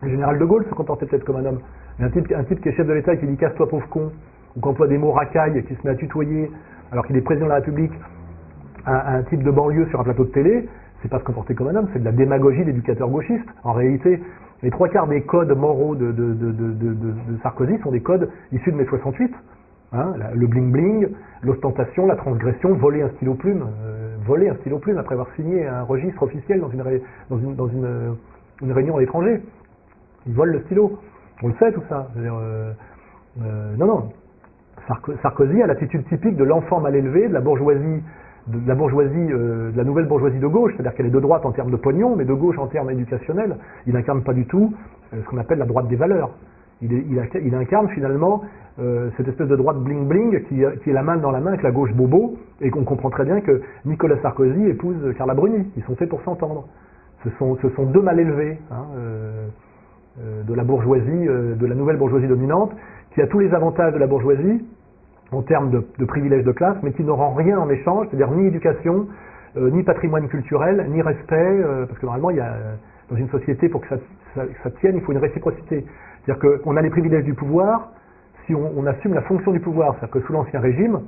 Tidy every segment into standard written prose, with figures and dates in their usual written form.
Le général de Gaulle se comportait peut-être comme un homme. Mais un type qui est chef de l'État et qui dit casse-toi pauvre con, ou qui emploie des mots racailles, qui se met à tutoyer, alors qu'il est président de la République, un type de banlieue sur un plateau de télé, c'est pas se comporter comme un homme, c'est de la démagogie d'éducateur gauchiste. En réalité, les trois quarts des codes moraux de Sarkozy sont des codes issus de mai 68. Hein, le bling-bling, l'ostentation, la transgression, voler un stylo plume après avoir signé un registre officiel dans une réunion à l'étranger. Ils volent le stylo. On le sait tout ça. Non. Sarkozy a l'attitude typique de l'enfant mal élevé, de la bourgeoisie, de la nouvelle bourgeoisie de gauche, c'est-à-dire qu'elle est de droite en termes de pognon, mais de gauche en termes éducationnels. Il n'incarne pas du tout ce qu'on appelle la droite des valeurs. Il incarne finalement cette espèce de droite bling-bling qui est la main dans la main avec la gauche bobo, et qu'on comprend très bien que Nicolas Sarkozy épouse Carla Bruni. Ils sont faits pour s'entendre. Ce sont deux mal élevés de la bourgeoisie, de la nouvelle bourgeoisie dominante, qui a tous les avantages de la bourgeoisie en termes de privilèges de classe, mais qui ne rend rien en échange, c'est-à-dire ni éducation, ni patrimoine culturel, ni respect, parce que normalement, dans une société, pour que ça tienne, il faut une réciprocité. C'est-à-dire qu'on a les privilèges du pouvoir, si on assume la fonction du pouvoir, c'est-à-dire que sous l'Ancien Régime,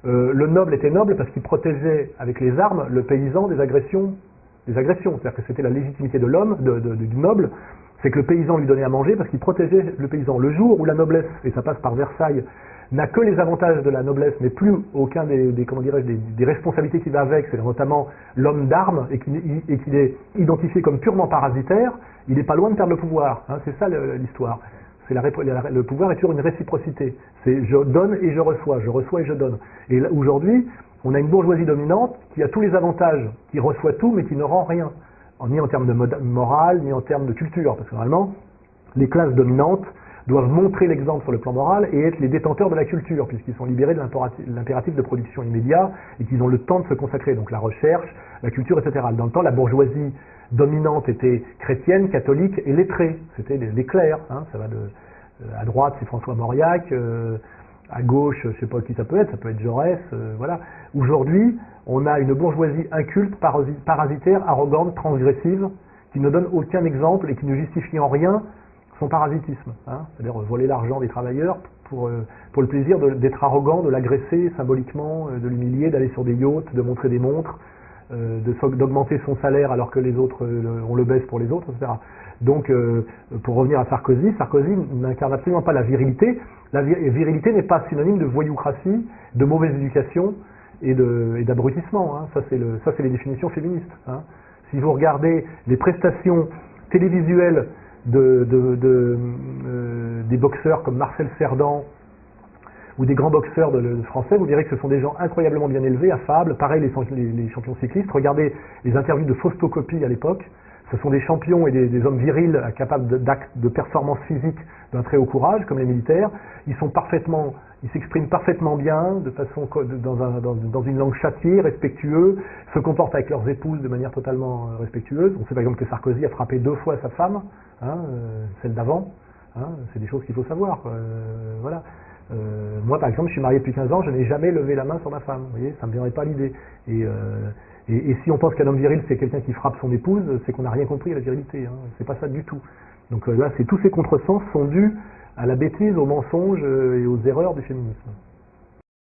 le noble était noble parce qu'il protégeait avec les armes le paysan des agressions. C'est-à-dire que c'était la légitimité de l'homme, du noble, c'est que le paysan lui donnait à manger parce qu'il protégeait le paysan. Le jour où la noblesse, et ça passe par Versailles, n'a que les avantages de la noblesse, mais plus aucun des responsabilités qui va avec, c'est notamment l'homme d'armes, et qu'il est identifié comme purement parasitaire, il n'est pas loin de perdre le pouvoir. Hein, c'est ça l'histoire. Le pouvoir est toujours une réciprocité. C'est je donne et je reçois et je donne. Et aujourd'hui, on a une bourgeoisie dominante qui a tous les avantages, qui reçoit tout, mais qui ne rend rien, ni en termes de morale, ni en termes de culture, parce que normalement, les classes dominantes doivent montrer l'exemple sur le plan moral et être les détenteurs de la culture, puisqu'ils sont libérés de l'impératif de production immédiat et qu'ils ont le temps de se consacrer, donc la recherche, la culture, etc. Dans le temps, la bourgeoisie dominante était chrétienne, catholique et lettrée, c'était les clercs, hein, ça va à droite c'est François Mauriac, à gauche je sais pas qui ça peut être Jaurès, voilà. Aujourd'hui, on a une bourgeoisie inculte, parasitaire, arrogante, transgressive, qui ne donne aucun exemple et qui ne justifie en rien son parasitisme, hein, c'est-à-dire voler l'argent des travailleurs pour le plaisir d'être arrogant, de l'agresser symboliquement, de l'humilier, d'aller sur des yachts, de montrer des montres, d'augmenter son salaire alors que les autres, on le baisse pour les autres, etc. Donc, pour revenir à Sarkozy n'incarne absolument pas la virilité. La virilité n'est pas synonyme de voyoucratie, de mauvaise éducation et d'abrutissement. Hein. Ça, c'est les définitions féministes. Hein. Si vous regardez les prestations télévisuelles des boxeurs comme Marcel Cerdan ou des grands boxeurs français, vous verrez que ce sont des gens incroyablement bien élevés, affables. Pareil, les champions cyclistes. Regardez les interviews de Fausto Coppi à l'époque. Ce sont des champions et des hommes virils capables d'actes de performance physique d'un très haut courage, comme les militaires. Ils s'expriment parfaitement bien, dans une langue châtiée, respectueux, se comportent avec leurs épouses de manière totalement respectueuse. On sait par exemple que Sarkozy a frappé 2 fois sa femme, hein, celle d'avant. Hein, c'est des choses qu'il faut savoir. Voilà. Moi, par exemple, je suis marié depuis 15 ans, je n'ai jamais levé la main sur ma femme. Vous voyez, ça ne me viendrait pas à l'idée. Et si on pense qu'un homme viril, c'est quelqu'un qui frappe son épouse, c'est qu'on n'a rien compris à la virilité. Hein. C'est pas ça du tout. Donc là, tous ces contresens sont dus à la bêtise, aux mensonges et aux erreurs du féminisme.